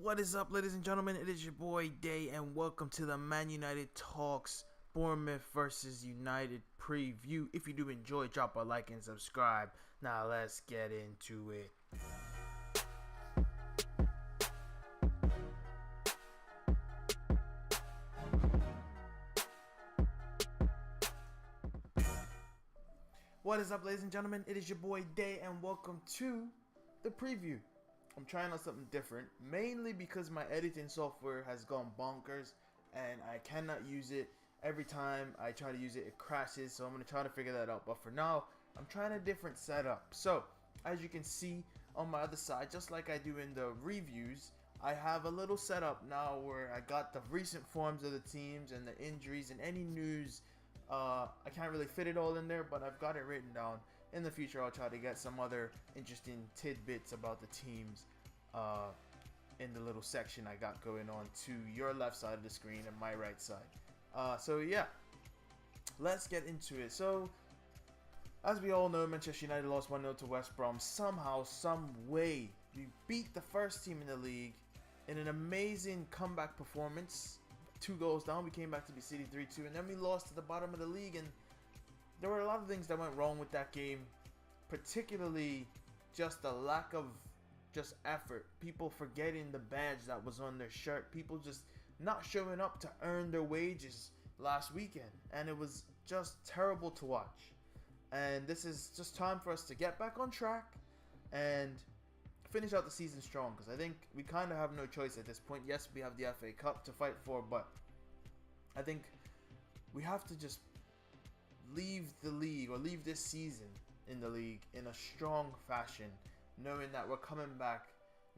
What is up, ladies and gentlemen? It is your boy Day, and welcome to the Man United Talks Bournemouth versus United preview. If you do enjoy, drop a like and subscribe. Now let's get into it. What is up, ladies and gentlemen? It is your boy Day, and welcome to the preview. I'm trying out something different, mainly because my editing software has gone bonkers and I cannot use it. Every time I try to use it, it crashes, so I'm going to try to figure that out. But for now, I'm trying a different setup. So, as you can see on my other side, just like I do in the reviews, I have a little setup now where I got the recent forms of the teams and the injuries and any news. I can't really fit it all in there, but I've got it written down. In the future, I'll try to get some other interesting tidbits about the teams in the little section I got going on to your left side of the screen and my right side. So yeah, let's get into it. So, as we all know, Manchester United lost 1-0 to West Brom. Somehow, some way, we beat the first team in the league in an amazing comeback performance. 2 goals down, we came back to be City 3-2, and then we lost to the bottom of the league. And there were a lot of things that went wrong with that game, particularly just the lack of effort. People forgetting the badge that was on their shirt. People just not showing up to earn their wages last weekend, and it was just terrible to watch. And this is just time for us to get back on track and finish out the season strong, because I think we kind of have no choice at this point. Yes, we have the FA Cup to fight for, but I think we have to just leave the league, or leave this season in the league, in a strong fashion, knowing that we're coming back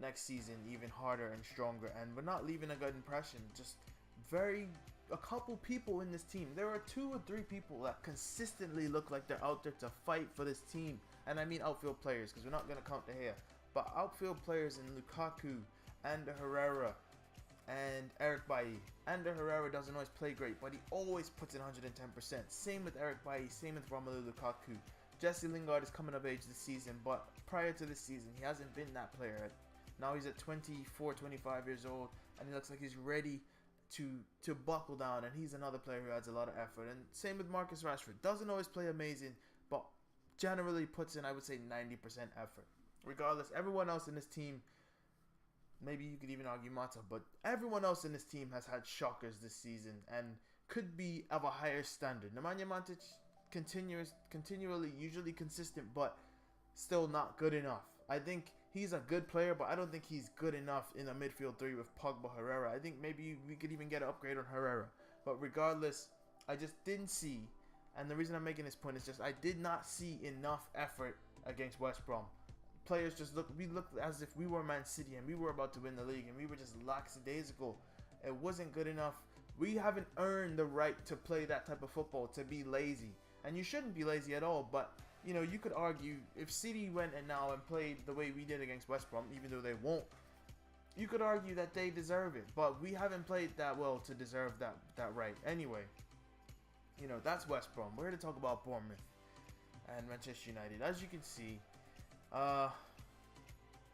next season even harder and stronger, and we're not leaving a good impression. Just a couple people in this team. There are 2 or 3 people that consistently look like they're out there to fight for this team, and I mean outfield players, because we're not going to count De Gea. But outfield players in Lukaku, Ander Herrera, and Eric Bailly. Ander Herrera doesn't always play great, but he always puts in 110%. Same with Eric Bailly, same with Romelu Lukaku. Jesse Lingard is coming of age this season, but prior to this season, he hasn't been that player. Now he's at 24, 25 years old, and he looks like he's ready to buckle down, and he's another player who adds a lot of effort. And same with Marcus Rashford. Doesn't always play amazing, but generally puts in, I would say, 90% effort. Regardless, everyone else in this team, maybe you could even argue Mata, but everyone else in this team has had shockers this season and could be of a higher standard. Nemanja Matic, continually, usually consistent, but still not good enough. I think he's a good player, but I don't think he's good enough in a midfield 3 with Pogba, Herrera. I think maybe we could even get an upgrade on Herrera. But regardless, I just didn't see, and the reason I'm making this point is just I did not see enough effort against West Brom. Players just we looked as if we were Man City and we were about to win the league, and we were just lackadaisical. It wasn't good enough. We haven't earned the right to play that type of football, to be lazy. And you shouldn't be lazy at all, but you know, you could argue if City went and played the way we did against West Brom, even though they won't, you could argue that they deserve it. But we haven't played that well to deserve that right. Anyway, you know, that's West Brom. We're here to talk about Bournemouth and Manchester United. As you can see,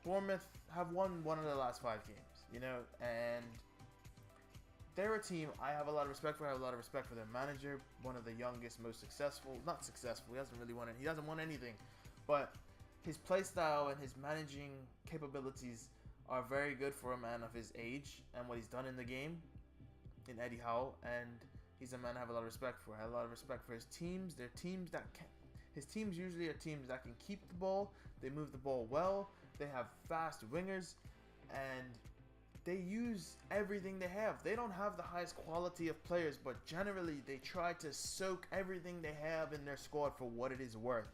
Bournemouth have won one of the last 5 games, you know, and they're a team I have a lot of respect for. I have a lot of respect for their manager, one of the youngest, most successful. Not successful, he hasn't really won it. He hasn't won anything, but his play style and his managing capabilities are very good for a man of his age and what he's done in the game, in Eddie Howe, and he's a man I have a lot of respect for. I have a lot of respect for his teams. They're teams that can. His teams usually are teams that can keep the ball, they move the ball well, they have fast wingers, and they use everything they have. They don't have the highest quality of players, but generally they try to soak everything they have in their squad for what it is worth.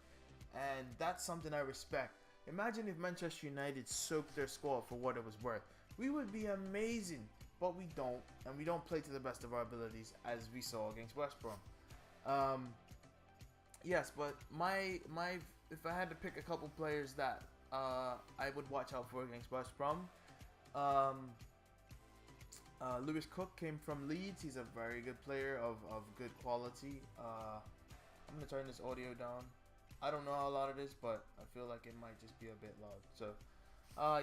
And that's something I respect. Imagine if Manchester United soaked their squad for what it was worth. We would be amazing, but we don't, and we don't play to the best of our abilities, as we saw against West Brom. Yes, but if I had to pick a couple players that I would watch out for against West Brom, Lewis Cook came from Leeds. He's a very good player of good quality. I'm going to turn this audio down. I don't know how loud it is, but I feel like it might just be a bit loud. So,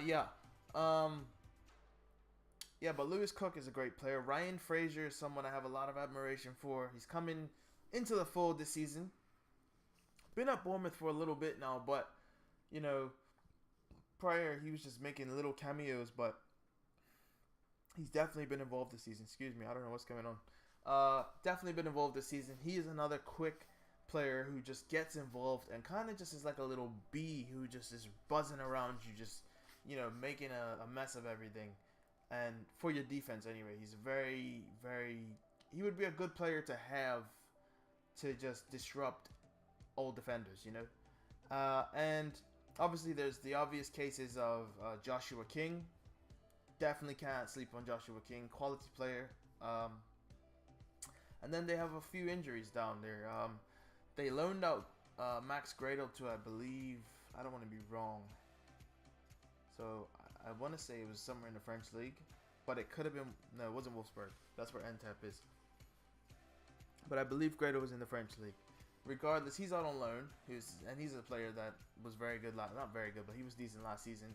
yeah. Yeah, but Lewis Cook is a great player. Ryan Fraser is someone I have a lot of admiration for. He's coming into the fold this season. Been at Bournemouth for a little bit now, but you know, prior he was just making little cameos, but he's definitely been involved this season. Excuse me, I don't know what's going on. Definitely been involved this season. He is another quick player who just gets involved and kind of just is like a little bee who just is buzzing around you, just making a mess of everything. And for your defense, anyway, he's very, very. He would be a good player to have to just disrupt old defenders, and obviously there's the obvious cases of Joshua King. Definitely can't sleep on Joshua King, quality player. And then they have a few injuries down there. They loaned out Max Gradle to, I believe, I don't want to be wrong. So I want to say it was somewhere in the French league, but it could have been. No, it wasn't Wolfsburg. That's where NTEP is. But I believe Gradle was in the French league. Regardless, he's out on loan. He's a player that was very good. Not very good, but he was decent last season.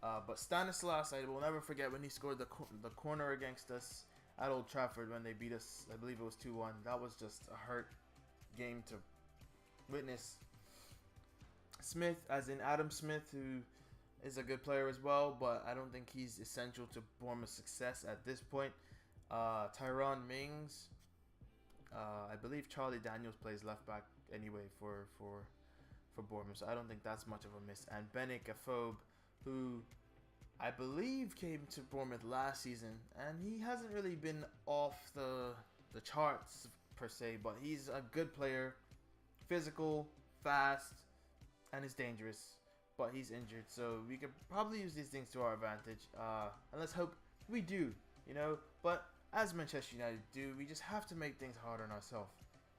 But Stanislas, I will never forget when he scored the corner against us at Old Trafford when they beat us. I believe it was 2-1. That was just a hurt game to witness. Smith, as in Adam Smith, who is a good player as well, but I don't think he's essential to Bournemouth's success at this point. Tyrone Mings. I believe Charlie Daniels plays left back anyway for Bournemouth, so I don't think that's much of a miss. And Benik Afobe, who I believe came to Bournemouth last season, and he hasn't really been off the charts per se, but he's a good player, physical, fast, and is dangerous. But he's injured, so we could probably use these things to our advantage. And let's hope we do, But as Manchester United do, we just have to make things hard on ourselves.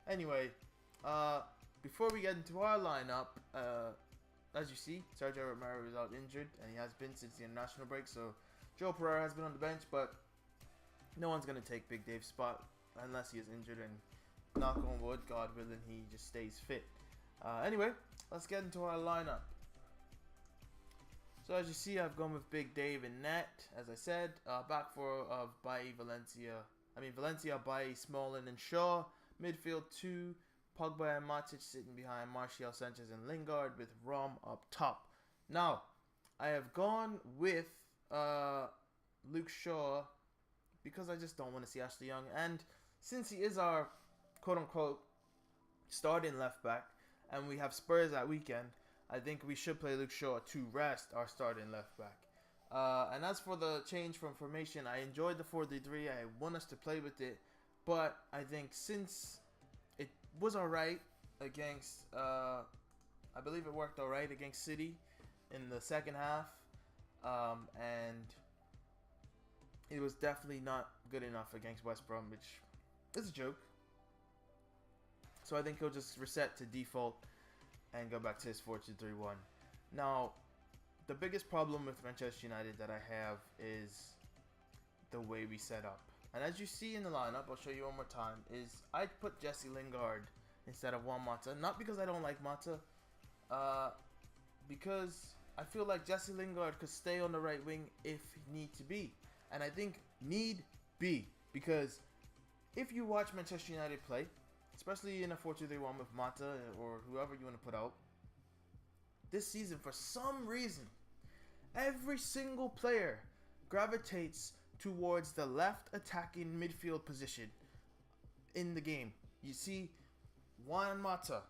Anyway, before we get into our lineup, as you see, Sergio Romero is out injured, and he has been since the international break. So Joe Pereira has been on the bench, but no one's going to take Big Dave's spot unless he is injured, and knock on wood, God willing, he just stays fit. Anyway, let's get into our lineup. So as you see, I've gone with Big Dave in net, as I said. Back four of Valencia, Bailly, Smalling, and Shaw. Midfield 2, Pogba and Matic sitting behind Martial, Sanchez, and Lingard, with Rom up top. Now, I have gone with Luke Shaw because I just don't want to see Ashley Young. And since he is our quote-unquote starting left back, and we have Spurs that weekend, I think we should play Luke Shaw to rest our starting left back. And as for the change from formation, I enjoyed the 4-3-3. I want us to play with it. But I think since it was alright against, I believe it worked alright against City in the second half. And it was definitely not good enough against West Brom, which is a joke. So I think he'll just reset to default and go back to his 4-2-3-1. Now, the biggest problem with Manchester United that I have is the way we set up. And as you see in the lineup, I'll show you one more time, is I put Jesse Lingard instead of Juan Mata. Not because I don't like Mata, because I feel like Jesse Lingard could stay on the right wing if need to be. And I think need be, because if you watch Manchester United play, especially in a 4-2-3-1 with Mata or whoever you want to put out, this season, for some reason, every single player gravitates towards the left attacking midfield position in the game. You see Juan Mata,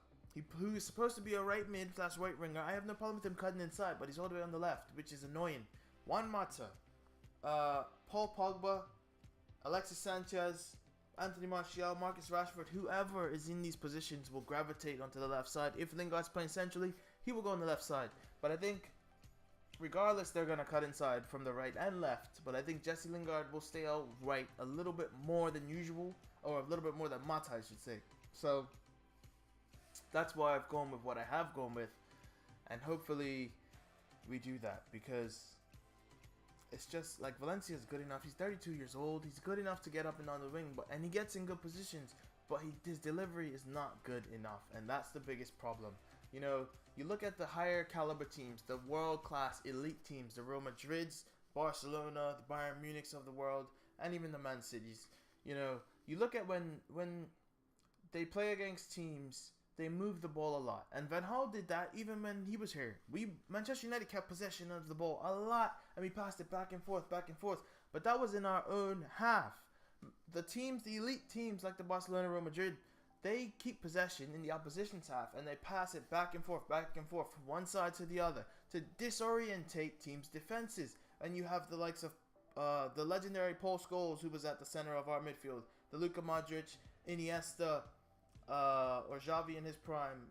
who is supposed to be a right mid / right winger. I have no problem with him cutting inside, but he's all the way on the left, which is annoying. Juan Mata, Paul Pogba, Alexis Sanchez, Anthony Martial, Marcus Rashford, whoever is in these positions will gravitate onto the left side. If Lingard's playing centrally, he will go on the left side. But I think, regardless, they're going to cut inside from the right and left. But I think Jesse Lingard will stay out right a little bit more than usual, or a little bit more than Mata, I should say. So, that's why I've gone with what I have gone with. And hopefully, we do that, because it's just like Valencia is good enough. He's 32 years old. He's good enough to get up and down the wing, and he gets in good positions. But his delivery is not good enough, and that's the biggest problem. You look at the higher caliber teams, the world-class elite teams, the Real Madrids, Barcelona, the Bayern Munichs of the world, and even the Man Cities. You know, you look at when they play against teams, they move the ball a lot. And Van Gaal did that even when he was here. Manchester United kept possession of the ball a lot, and we passed it back and forth, back and forth. But that was in our own half. The elite teams like the Barcelona, Real Madrid, they keep possession in the opposition's half, and they pass it back and forth, from one side to the other to disorientate teams' defenses. And you have the likes of the legendary Paul Scholes, who was at the center of our midfield, the Luka Modric, Iniesta, or Xavi in his prime,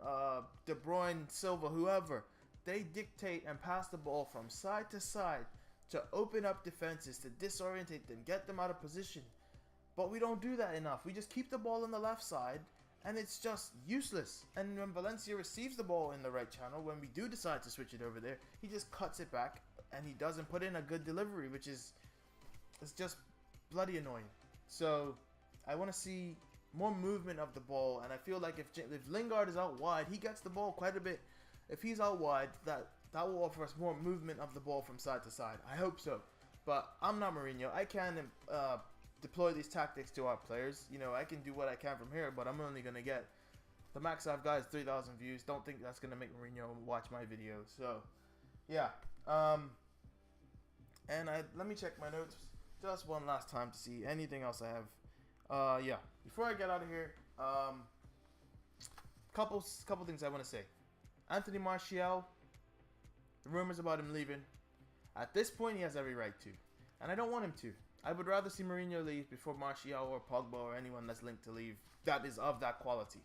De Bruyne, Silva, whoever. They dictate and pass the ball from side to side to open up defenses, to disorientate them, get them out of position. But we don't do that enough. We just keep the ball on the left side, and it's just useless. And when Valencia receives the ball in the right channel, when we do decide to switch it over there, he just cuts it back, and he doesn't put in a good delivery, which is just bloody annoying. So I want to see more movement of the ball, and I feel like if Lingard is out wide, he gets the ball quite a bit. If he's out wide, that will offer us more movement of the ball from side to side. I hope so. But I'm not Mourinho. I can't deploy these tactics to our players. You know, I can do what I can from here, but I'm only going to get the max I've got is 3,000 views. Don't think that's going to make Mourinho watch my videos. So, yeah. And let me check my notes just one last time to see anything else I have. Yeah. Before I get out of here, couple things I want to say. Anthony Martial, the rumors about him leaving. At this point, he has every right to, and I don't want him to. I would rather see Mourinho leave before Martial or Pogba or anyone that's linked to leave that is of that quality,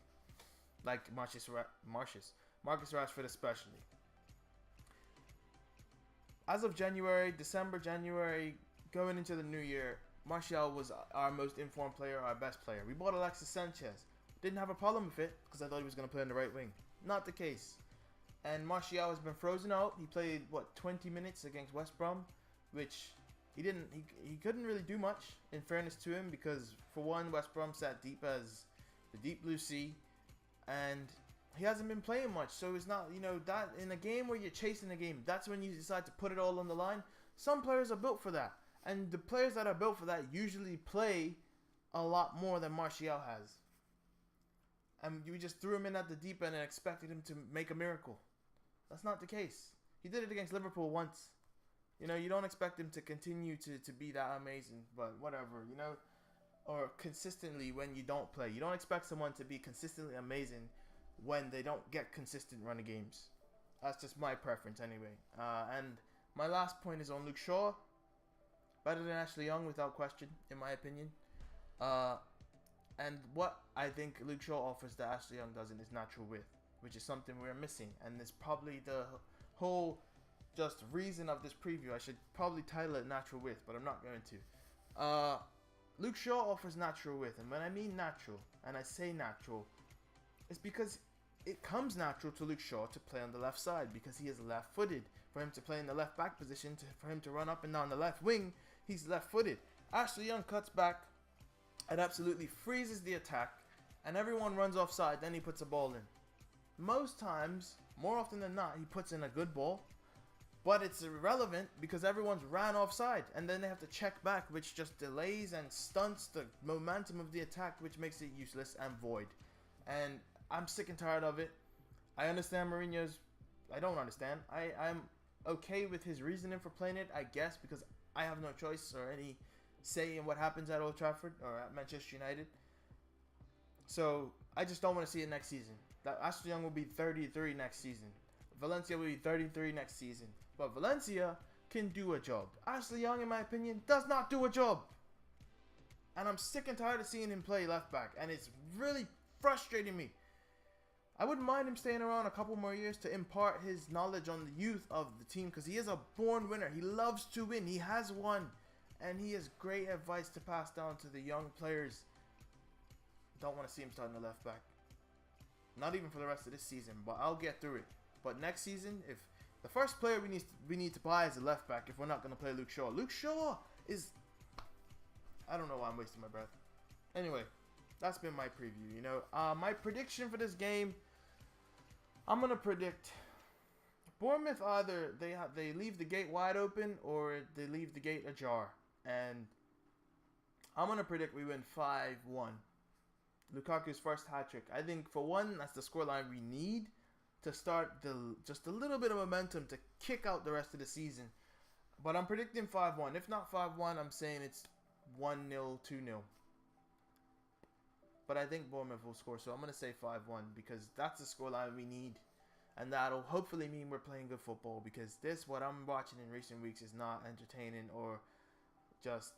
like Marcus Rashford especially. As of December, January, going into the new year, Martial was our most informed player, our best player. We bought Alexis Sanchez. Didn't have a problem with it because I thought he was going to play on the right wing. Not the case. And Martial has been frozen out. He played, 20 minutes against West Brom, which he couldn't really do much, in fairness to him, because for one, West Brom sat deep as the deep blue sea, and he hasn't been playing much. So it's not, that in a game where you're chasing a game, that's when you decide to put it all on the line. Some players are built for that, and the players that are built for that usually play a lot more than Martial has. And you just threw him in at the deep end and expected him to make a miracle. That's not the case. He did it against Liverpool once. You don't expect him to continue to be that amazing, but whatever, or consistently when you don't play. You don't expect someone to be consistently amazing when they don't get consistent run of games. That's just my preference anyway. And my last point is on Luke Shaw. Better than Ashley Young without question, in my opinion. And what I think Luke Shaw offers that Ashley Young doesn't is natural width, which is something we're missing. And it's probably the whole just reason of this preview. I should probably title it natural width, but I'm not going to. Luke Shaw offers natural width, and when I mean natural, and I say natural, it's because it comes natural to Luke Shaw to play on the left side because he is left-footed. For him to play in the left-back position, for him to run up and down the left wing, he's left-footed. Ashley Young cuts back and absolutely freezes the attack, and everyone runs offside, then he puts a ball in. Most times, more often than not, he puts in a good ball, but it's irrelevant because everyone's ran offside, and then they have to check back, which just delays and stunts the momentum of the attack, which makes it useless and void. And I'm sick and tired of it. I understand I don't understand. I'm okay with his reasoning for playing it, I guess, because I have no choice or any say in what happens at Old Trafford or at Manchester United. So I just don't want to see it next season. That Ashley Young will be 33 next season. Valencia will be 33 next season. But Valencia can do a job. Ashley Young, in my opinion, does not do a job. And I'm sick and tired of seeing him play left back. And it's really frustrating me. I wouldn't mind him staying around a couple more years to impart his knowledge on the youth of the team, because he is a born winner. He loves to win. He has won. And he has great advice to pass down to the young players. Don't want to see him starting the left back. Not even for the rest of this season, but I'll get through it. But next season, if the first player we need to buy is a left back, if we're not going to play Luke Shaw. Luke Shaw is... I don't know why I'm wasting my breath. Anyway, that's been my preview, My prediction for this game, I'm going to predict Bournemouth either they leave the gate wide open or they leave the gate ajar. And I'm gonna predict we win 5-1. Lukaku's first hat trick. I think for one, that's the scoreline we need to start just a little bit of momentum to kick out the rest of the season. But I'm predicting 5-1. If not 5-1, I'm saying it's 1-0, 2-0. But I think Bournemouth will score, so I'm going to say 5-1 because that's the scoreline we need. And that'll hopefully mean we're playing good football because what I'm watching in recent weeks is not entertaining or just,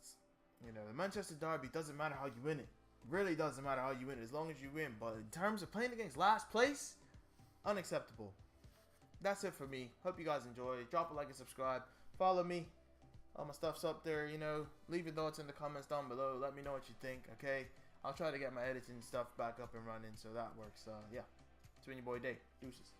the Manchester Derby doesn't matter how you win it. It really doesn't matter how you win it as long as you win. But in terms of playing against last place, unacceptable. That's it for me. Hope you guys enjoy. Drop a like and subscribe. Follow me. All my stuff's up there, Leave your thoughts in the comments down below. Let me know what you think, okay? I'll try to get my editing stuff back up and running so that works. Yeah. It's been your boy Day. Deuces.